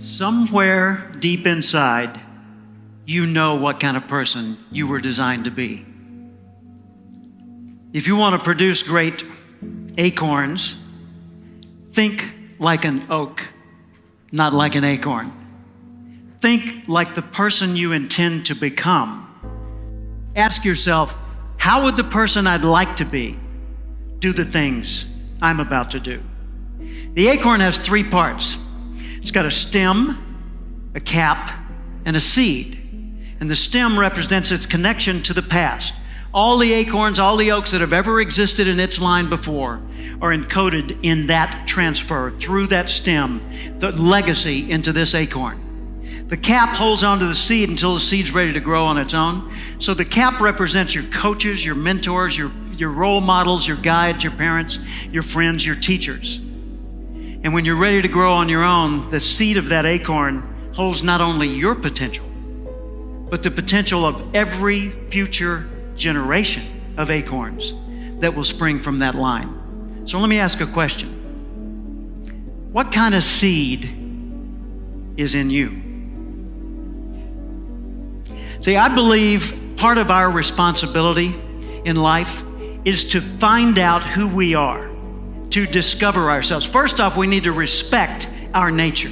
Somewhere deep inside, you know what kind of person you were designed to be. If you want to produce great acorns, think like an oak, not like an acorn. Think like the person you intend to become. Ask yourself, how would the person I'd like to be do the things I'm about to do? The acorn has three parts. It's got a stem, a cap, and a seed. And the stem represents its connection to the past. All the acorns, all the oaks that have ever existed in its line before are encoded in that transfer through that stem, the legacy into this acorn. The cap holds onto the seed until the seed's ready to grow on its own. So the cap represents your coaches, your mentors, your role models, your guides, your parents, your friends, your teachers. And when you're ready to grow on your own, the seed of that acorn holds not only your potential, but the potential of every future generation of acorns that will spring from that line. So let me ask a question. What kind of seed is in you? See, I believe part of our responsibility in life is to find out who we are, to discover ourselves. First off, we need to respect our nature.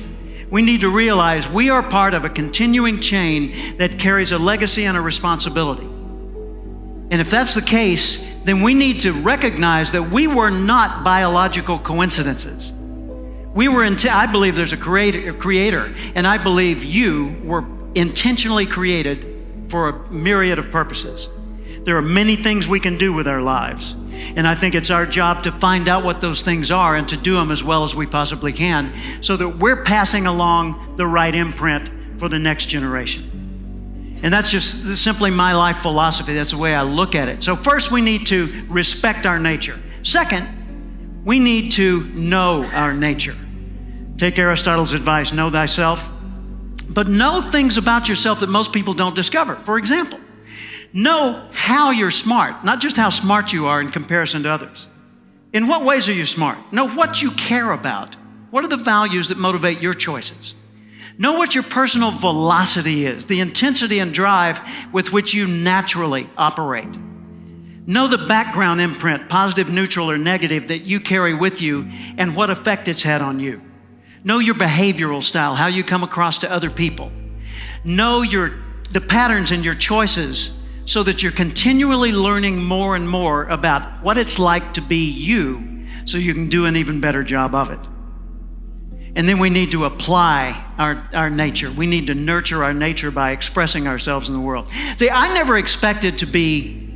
We need to realize we are part of a continuing chain that carries a legacy and a responsibility. And if that's the case, then we need to recognize that we were not biological coincidences. I believe there's a creator, and I believe you were intentionally created for a myriad of purposes. There are many things we can do with our lives. And I think it's our job to find out what those things are and to do them as well as we possibly can so that we're passing along the right imprint for the next generation. And that's just simply my life philosophy. That's the way I look at it. So first, we need to respect our nature. Second, we need to know our nature. Take Aristotle's advice, know thyself, but know things about yourself that most people don't discover. For example, know how you're smart, not just how smart you are in comparison to others. In what ways are you smart? Know what you care about. What are the values that motivate your choices? Know what your personal velocity is, the intensity and drive with which you naturally operate. Know the background imprint, positive, neutral, or negative, that you carry with you and what effect it's had on you. Know your behavioral style, how you come across to other people. Know the patterns in your choices so that you're continually learning more and more about what it's like to be you so you can do an even better job of it. And then we need to apply our nature. We need to nurture our nature by expressing ourselves in the world. See, I never expected to be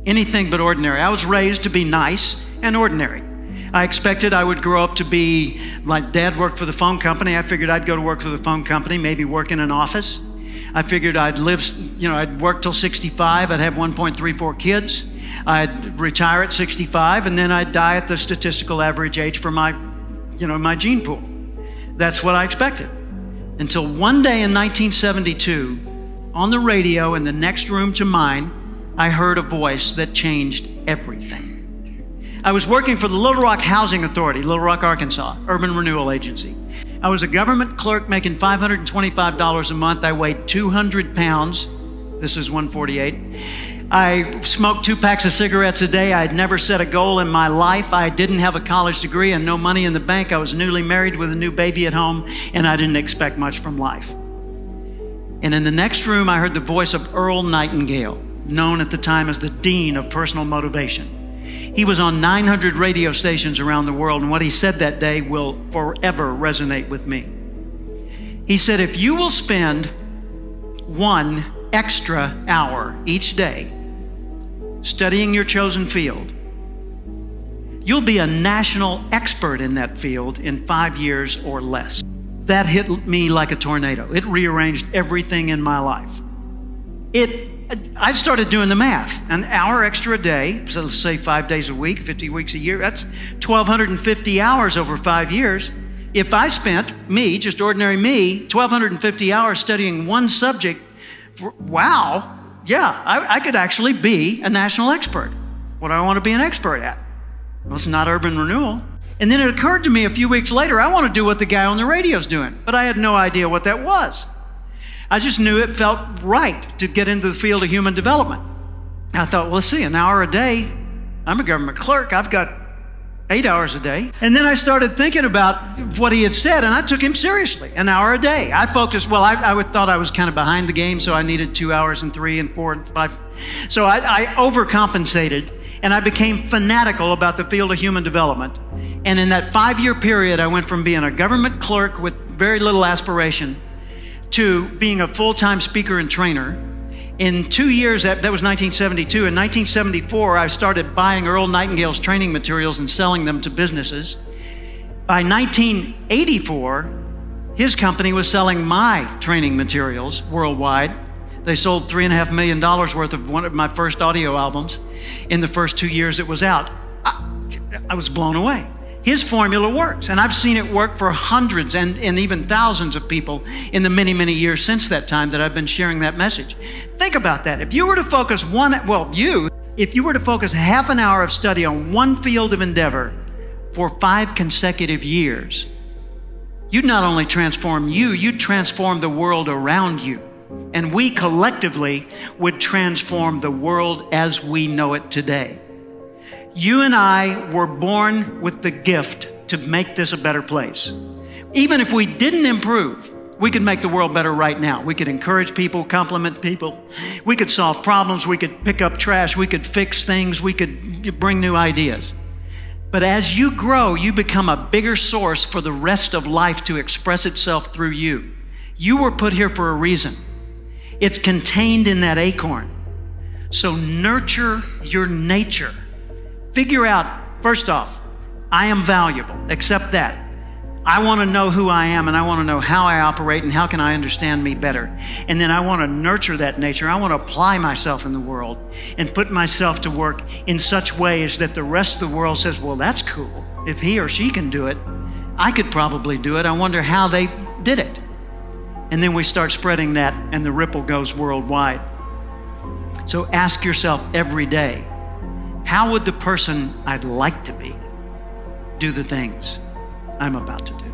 anything but ordinary. I was raised to be nice and ordinary. I expected I would grow up to be, like Dad worked for the phone company. I figured I'd go to work for the phone company, maybe work in an office. I figured I'd I'd work till 65. I'd have 1.34 kids. I'd retire at 65, and then I'd die at the statistical average age for my gene pool. That's what I expected. Until one day in 1972, on the radio in the next room to mine, I heard a voice that changed everything. I was working for the Little Rock Housing Authority, Little Rock, Arkansas, Urban Renewal Agency. I was a government clerk making $525 a month. I weighed 200 pounds. This is 148. I smoked 2 packs of cigarettes a day. I had never set a goal in my life. I didn't have a college degree and no money in the bank. I was newly married with a new baby at home, and I didn't expect much from life. And in the next room, I heard the voice of Earl Nightingale, known at the time as the Dean of Personal Motivation. He was on 900 radio stations around the world, and what he said that day will forever resonate with me. He said, if you will spend 1 extra hour each day studying your chosen field, you'll be a national expert in that field in 5 years or less. That hit me like a tornado. It rearranged everything in my life. I started doing the math. An hour extra a day, so let's say 5 days a week, 50 weeks a year, that's 1,250 hours over 5 years. If I spent, just ordinary me, 1,250 hours studying one subject, wow, yeah, I could actually be a national expert. What do I want to be an expert at? Well, it's not urban renewal. And then it occurred to me a few weeks later, I want to do what the guy on the radio is doing, but I had no idea what that was. I just knew it felt right to get into the field of human development. I thought, well, let's see, an hour a day. I'm a government clerk. I've got 8 hours a day. And then I started thinking about what he had said, and I took him seriously, an hour a day. I focused, well, I thought I was kind of behind the game, so I needed 2 hours and 3 and 4 and 5. So I overcompensated, and I became fanatical about the field of human development. And in that 5-year period, I went from being a government clerk with very little aspiration to being a full-time speaker and trainer. In 2 years, that was 1972. In 1974, I started buying Earl Nightingale's training materials and selling them to businesses. By 1984, his company was selling my training materials worldwide. They sold $3.5 million worth of one of my first audio albums in the first 2 years it was out. I was blown away. His formula works, and I've seen it work for hundreds and even thousands of people in the many, many years since that time that I've been sharing that message. Think about that. If you were to focus if you were to focus half an hour of study on one field of endeavor for 5 consecutive years, you'd not only transform you'd transform the world around you. And we collectively would transform the world as we know it today. You and I were born with the gift to make this a better place. Even if we didn't improve, we could make the world better right now. We could encourage people, compliment people. We could solve problems. We could pick up trash. We could fix things. We could bring new ideas. But as you grow, you become a bigger source for the rest of life to express itself through you. You were put here for a reason. It's contained in that acorn. So nurture your nature. Figure out, first off, I am valuable. Accept that. I want to know who I am, and I want to know how I operate and how can I understand me better. And then I want to nurture that nature. I want to apply myself in the world and put myself to work in such ways that the rest of the world says, well, that's cool. If he or she can do it, I could probably do it. I wonder how they did it. And then we start spreading that, and the ripple goes worldwide. So ask yourself every day, how would the person I'd like to be do the things I'm about to do?